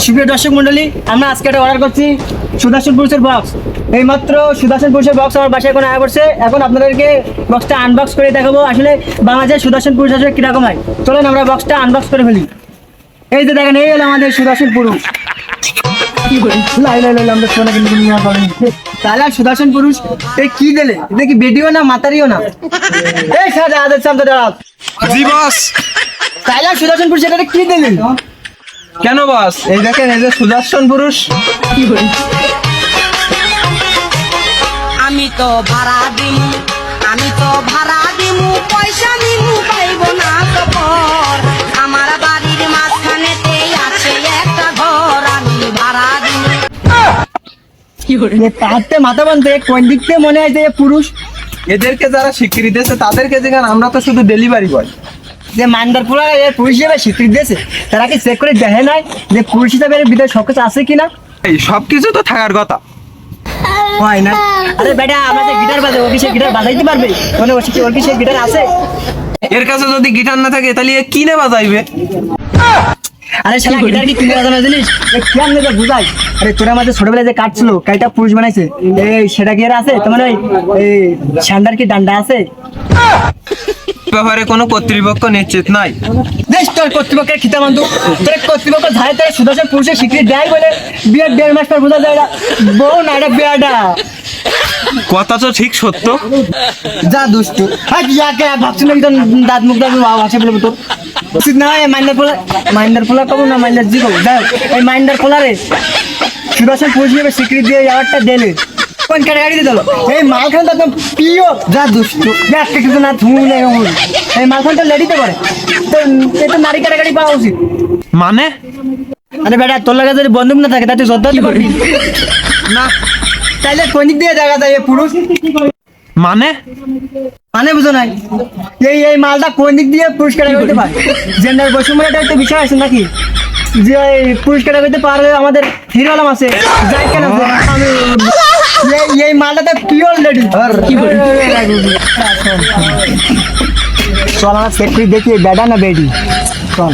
সুপ্রিয় দর্শক মন্ডলী, আমরা আজকে একটা অর্ডার করছি সুদর্শন পুরুষের বক্স। এই মাত্র সুদর্শন পুরুষের বক্স আমার বাসায় এখন আয়া করছে। এখন আপনাদেরকে বক্সটা আনবক্স করে দেখাবো আসলে বাংলাদেশের সুদর্শন পুরুষ আসলে কিরকম হয়। চলেন আমরা বক্সটা আনবক্স করে ফেলি। এই যে দেখেন, এই হলো আমাদের সুদর্শন পুরুষ। কি করি লাই লাই লাই আমরা সোনা কিন্তু নিয়ে পাবেন তাহলে সুদর্শন পুরুষ এই কি দিলে? এটা কি বেডিও না মাতারিও না? এই সাদা আদের সামনে দাঁড়াও। জি বস। তাহলে সুদর্শন পুরুষ এটা কি দিলেন? কেন বস? এই দেখেন, এই যে সুদর্শন পুরুষ। কি করি আমি তো ভাড়া দিমু, আমি তো ভাড়া দিমু, পয়সা নিমু পাইব না তো পর। আমার বাড়ির মাঝখানেতেই আছে একটা ঘর, আমি ভাড়া দিমু। তাহাতে মাথা বানতে কোন দিক থেকে মনে হয় যে পুরুষ? এদেরকে যারা স্বীকৃতি দিয়েছে তাদেরকে যেখানে, আমরা তো শুধু ডেলিভারি বয়। যে মানদার পুরা পুরুষ হিসেবে স্বীকৃতি দিয়েছে, তারা কি চেক করে দেখে নাই যে পুরুষ হিসাবে এর ভিতরে সবকিছু আছে কিনা? এই সবকিছু তো থাকার কথা। হয় না? আরে বেটা, আমরা যে গিটার বাজে, ও কি সে গিটার বাজাইতে পারবে? মানে ওর কি সে গিটার আছে? এর কাছে যদি গিটার না থাকে তাহলে এ কিনে বাজাইবে? আরে শালা গিটার কি কিনে বাজানো জিনিস? কেমন যে বুঝাই? আরে তোরা আমাদের ছোটবেলায় যে কাঠ ছিল, কাইটা পুরুষ বানাইছে, এই সেটা কি এর আছে? তোমার ওই এই সান্ডার কি ডান্ডা আছে? ব্যাপারে কোনো কর্তৃপক্ষ নিশ্চিত নাই। দেশ তোর কর্তৃপক্ষের খিতা মানতো, তোর কর্তৃপক্ষ ধারে তারা সুদর্শন পুরুষের স্বীকৃতি দেয় বলে বিয়ের 1.5 মাস পর বোঝা যায় না বউ না, এটা বিয়াটা। কথা তো ঠিক সত্য। যা দুষ্টু হাই ইয়াকে ভাবছি না, দাঁত মুখ দাঁত ভাষা বলে তো উচিত না। এই মাইন্ডার পোলা কব না, মাইন্ডার জি কব। যাই এই মাইন্ডার পোলারে সুদর্শন পুরুষ হিসেবে স্বীকৃতি দিয়ে অ্যাওয়ার্ডটা দিলে কোন ক্যাটাগরি দিল? এই মালখান তো একদম প্রিয়। যা দুষ্টু একটা কিছু না ধুমু নেই। এই মালখানটা লেডিতে করে তো, এটা নারী ক্যাটাগরি পাওয়া উচিত। মানে? আরে বেটা, তোর লাগে যদি বন্দুক না থাকে তাতে যোদ্ধা করবি না। তাইলে কোন দিক দিয়ে দেখা যায় পুরুষ? মানে? মানে বুঝো নাই? এই মালটা কোন দিক দিয়ে পুরস্কার করতে পারে? জেন্ডার বৈষম্যের একটা বিষয় আছে নাকি? যে পুরস্কার করতে পারবে আমাদের হিরো আলম আছে, যাই কেন আছে। আমি এই মালটা পিওর লেডি। চল আমরা চেক করে দেখি বেডা না বেডি। চল